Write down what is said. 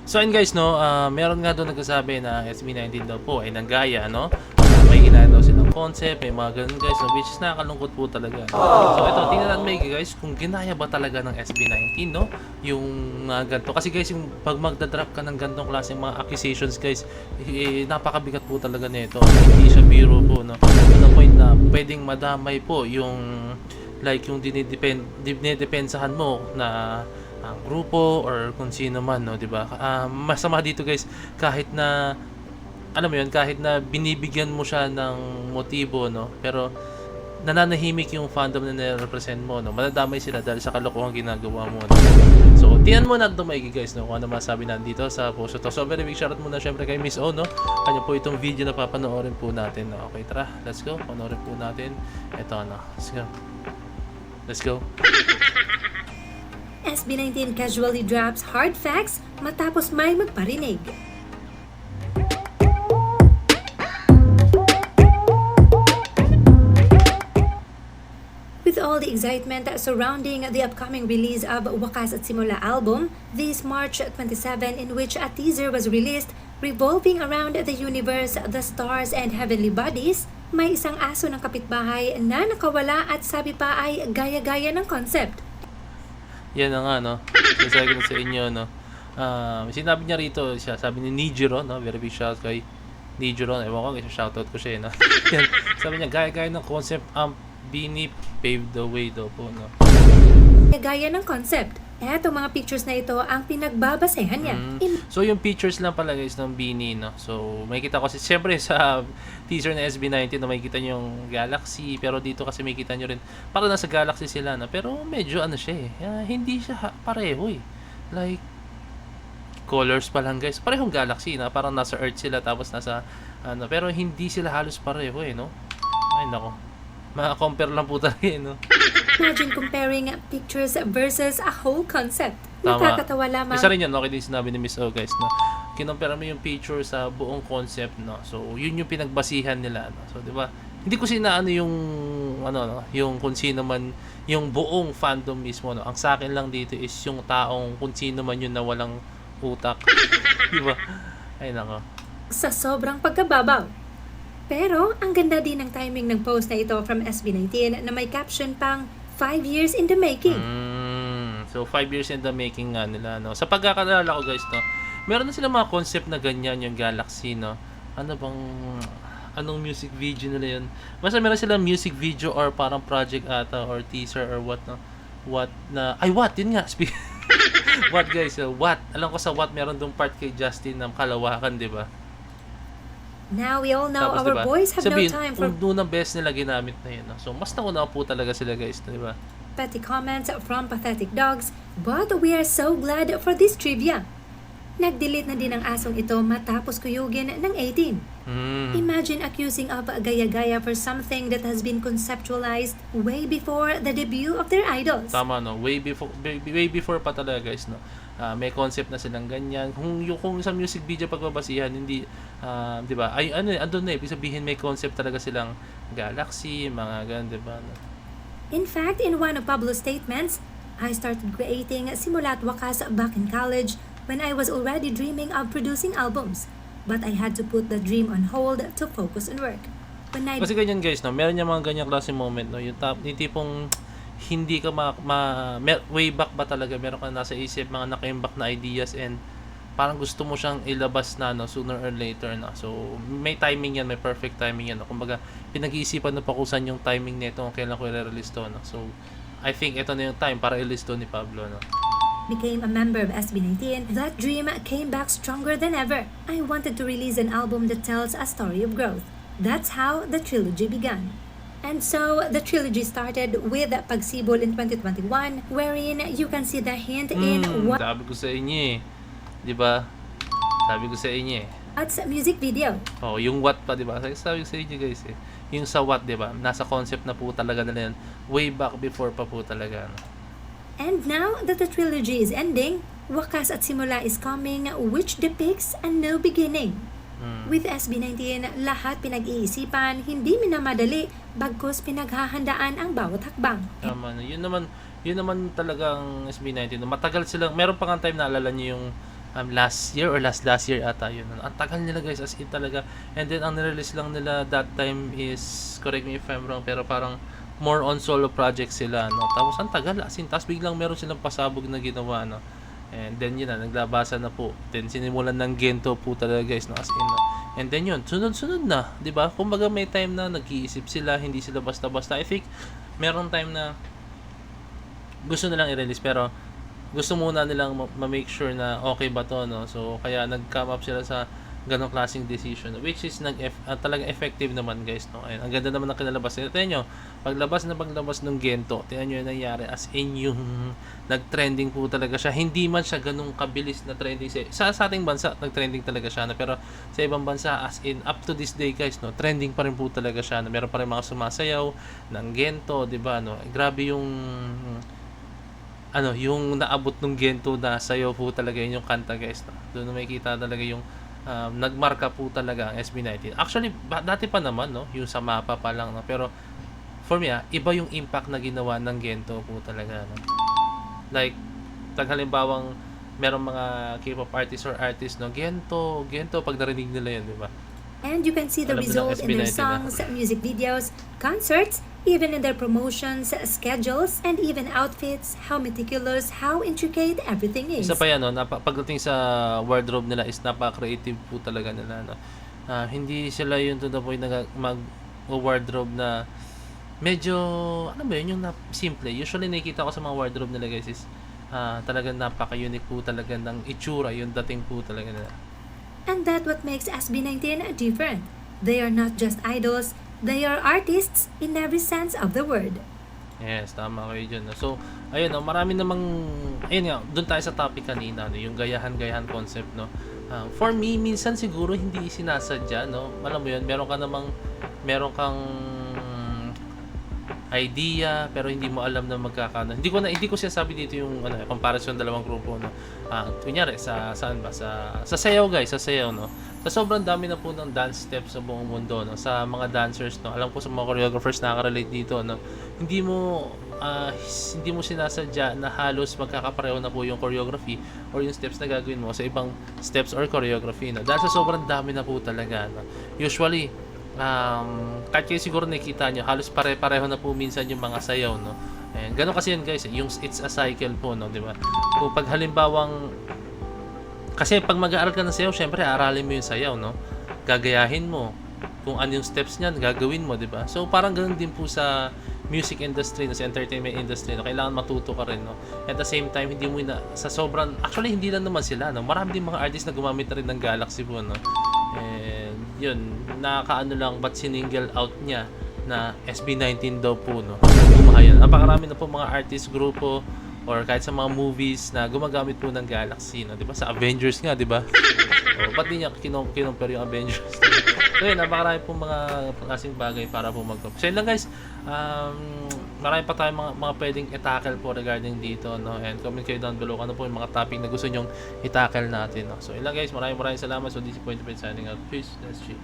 So ayun guys, no, meron nga doon nagsasabi na SB19 daw po ay nanggaya, no? May ginaya daw silang concept, may mga ganun guys, no? Which is nakakalungkot po talaga. So ito, tingnan natin may guys kung ginaya ba talaga ng SB19, no? Yung ganito. Kasi guys, yung pag magdadrop ka ng ganitong klaseng mga accusations guys, napakabigat po talaga nito. Hindi siya biro po, no? To the point na pwedeng madamay po yung like yung dinidepensahan mo na grupo or kung sino man, no, 'di ba? Masama dito guys kahit na alam mo 'yun, kahit na binibigyan mo siya ng motibo, no, pero nananahimik yung fandom na nire-represent mo, no. Madadamay sila dahil sa kalokohan ginagawa mo, no? So, tiyan mo na ito maigi guys, no, kung ano masabi na dito sa post to. So, very big shoutout muna syempre kay Miss O, no. Kanya po itong video na papanoorin po natin, no. Okay, tara, let's go. Panoorin po natin. Ito, no. Let's go. Let's go. SB19 casually drops hard facts matapos may magparinig. With all the excitement surrounding the upcoming release of Wakas at Simula album this March 27, in which a teaser was released revolving around the universe, the stars, and heavenly bodies, may isang aso ng kapitbahay na nakawala at sabi pa ay gaya-gaya ng concept. Yan na nga, no. Sinasabi ko sa inyo, no. Sinabi niya rito, siya, sabi ni Nijiro, no. Very big shout kay Nijiro. Ewan ko, shoutout ko siya, no. Yan, sabi niya, gaya-gaya ng concept, Bini paved the way daw po, no. Gaya ng concept. Etong mga pictures na ito ang pinagbabasehan niya. So yung pictures lang pala guys ng Bini, no. So makikita ko siyempre sa teaser na SB19 na makikita niyo yung Galaxy, pero dito kasi makikita niyo rin parang nasa Galaxy sila, no. Pero medyo ano siya hindi siya pareho eh. Like colors pa lang guys. Parehong Galaxy na parang nasa Earth sila tapos nasa ano, pero hindi sila halos pareho eh, no. Ay nako. Ma-compare lang po talaga eh, no. Imagine comparing pictures versus a whole concept. Tama. Nakakatawa lamang. Isa rin yun, okay din sinabi ni Miss O guys, no? Kinumpara mo yung picture sa buong concept, no? So, yun yung pinagbasihan nila, no? So, di ba? Hindi ko sinaano yung, ano, no? Yung kung sino man, yung buong fandom mismo, no? Ang sa akin lang dito is yung taong kung sino man yun na walang utak. Di ba? Ay, nako. Sa sobrang pagkababaw. Pero, ang ganda din ng timing ng post na ito from SB19 na may caption pang 5 years in the making. So, 5 years in the making nga nila, no? Sa pagkakaalala ko, guys, no? Meron na sila mga concept na ganyan, yung Galaxy, no? Ano bang, anong music video nila yun? Basta meron silang music video or parang project ata or teaser or what, no? What na, ay, what? Yun nga, what, guys? What? Alam ko sa what, meron dong part kay Justin ng Kalawakan, di ba? Now we all know Tapos, our diba, boys have sabihin, no time for kung doon ang best nila ginamit na yun, no? So, mas nauna po talaga sila, guys, di ba? petty comments from pathetic dogs, but we are so glad for this trivia. Nag-delete na din ang asong ito matapos kuyugin ng 18. Imagine accusing of gaya-gaya for something that has been conceptualized way before the debut of their idols. Tama, no? Way before pa talaga, guys, no? May concept na silang ganyan. Kung sa music video pagbabasihan, hindi, di ba? Ay, ano, andun na, ibig sabihin may concept talaga silang Galaxy, mga ganun, di ba? No? In fact, in one of Pablo's statements, I started creating Simula at Wakas back in college when I was already dreaming of producing albums. But I had to put the dream on hold to focus on work. Kasi ganyan guys, no? Meron yung mga ganyan klase moment, no? Yung tipong hindi ka way back ba talaga meron ka nasa isip mga nakaimbak na ideas and parang gusto mo siyang ilabas na, no, sooner or later, no. So may timing yan, may perfect timing yan, no? Kumbaga pinag-iisipan na pa kung saan yung timing nito kung kailan ko i-release to, no. So I think ito na yung time para i-release to ni Pablo, no. Became a member of SB19, that dream came back stronger than ever. I wanted to release an album that tells a story of growth. That's how the trilogy began. And so, the trilogy started with Pagsibol in 2021, wherein you can see the hint in Sabi ko sa inyo eh. Di ba? Sabi ko sa inyo eh. What's music video. Oh, yung what pa, di ba? Sabi ko sa inyo guys eh. Yung sa what, di ba? Nasa concept na po talaga nila yan. Way back before pa po talaga. No? And now that the trilogy is ending, Wakas at Simula is coming, which depicts a new beginning. With SB19, lahat pinag-iisipan, hindi minamadali, bagkus pinaghahandaan ang bawat hakbang. Tama na. Yun naman talagang SB19. Matagal silang, meron pa nga time naalala niyo yung last year or last year ata yun. Ang tagal nila guys, as in talaga. And then ang nirelease lang nila that time is, correct me if I'm wrong, pero parang more on solo project sila, no? Tapos ang tagal, as in, tapos biglang meron silang pasabog na ginawa, no? And then yun na, naglabasan na po. Then sinimulan ng Gento po talaga guys, no? As in, no? And then yun, sunod-sunod na, 'di ba? Kumbaga may time na nag-iisip sila, hindi sila basta-basta. I think meron time na gusto nilang i-release pero gusto muna nilang ma-make sure na okay ba to, no? So kaya nag-come up sila sa ganong klaseng decision, which is talaga effective naman guys, no? Ayun, ang ganda naman ng kinalabas. Tingnan nyo, paglabas ng Gento, tingnan nyo yung nangyari, as in yung nag-trending po talaga siya. Hindi man siya ganong kabilis na trending sa ating bansa, nag-trending talaga siya, no? Pero sa ibang bansa, as in up to this day guys, no, trending pa rin po talaga siya, no? Meron pa rin mga sumasayaw ng Gento, 'di ba, no? Grabe yung yung naabot ng Gento na sayo po talaga yun yung kanta guys, no? Doon makikita talaga yung nagmarka po talaga ang SB19. Actually, dati pa naman, no? Yung sa mapa pa lang, no? Pero, for me, iba yung impact na ginawa ng Gento po talaga, no? Like, halimbawa, merong mga K-pop artists or artists, no? Gento, pag narinig nila yun, di ba? And you can see the Alam nilang result in their SB19 songs, music videos, concerts, even in their promotions, schedules, and even outfits, how meticulous, how intricate everything is. Isa pa yan, no? Pagdating sa wardrobe nila is napaka-creative po talaga nila, no? Hindi sila yun to the point na mag-wardrobe na medyo, ano ba yun, yung simple. Usually nakikita ko sa mga wardrobe nila guys is talagang napaka-unique po talaga ng itsura, yung dating po talaga nila. And that's what makes SB19 different. They are not just idols, they are artists in every sense of the word. Yes, tama kayo dyan, no? So, ayun, no? Marami namang, ayun nga, doon tayo sa topic kanina, no? Yung gayahan concept, no? For me, minsan siguro hindi sinasadya, no? Alam mo yun, meron kang idea pero hindi mo alam na magkakano. Hindi ko sinasabi dito yung comparison dalawang grupo, no. Kunyari saan ba sa sayaw guys, sa sayaw, no. Sa sobrang dami na po ng dance steps sa buong mundo, no. Sa mga dancers, no. Alam ko sa mga choreographers nakaka-relate dito, no. Hindi mo sinasadya na halos magkakapareho na po yung choreography or yung steps na gagawin mo sa ibang steps or choreography, no. Dahil sa sobrang dami na po talaga, no. Usually kahit kayo siguro nakikita nyo, halos pare-pareho na po minsan yung mga sayaw, no? Ayan, ganun kasi yan guys, yung it's a cycle po, no, di ba? Kung pag halimbawang, kasi pag mag-aaral ka ng sayaw, syempre aralin mo yung sayaw, no? Gagayahin mo, kung ano yung steps niyan, gagawin mo, di ba? So parang ganun din po sa music industry, no, sa entertainment industry, no? Kailangan matuto ka rin, no? At the same time, hindi mo sa sobrang, actually hindi lang naman sila, no? Marami din mga artists na gumamit na rin ng Galaxy po, no? And yun, nakakaano lang, ba't siningle out niya na SB19 daw po, no? Bumahayan. Napakarami na po mga artist, grupo, or kahit sa mga movies na gumagamit po ng Galaxy, no? Diba? Sa Avengers nga, diba? Ba't di niya kinumpir yung Avengers? So yun, napakarami po mga klaseng bagay para po mag-top. So yun lang guys, marami pa tayong mga pwedeng i-tackle po regarding dito, no? And comment kayo down below ano po yung mga topic na gusto nyong i-tackle natin, no? So yun lang guys, maraming salamat. So this is Point signing out. Peace, let's chill.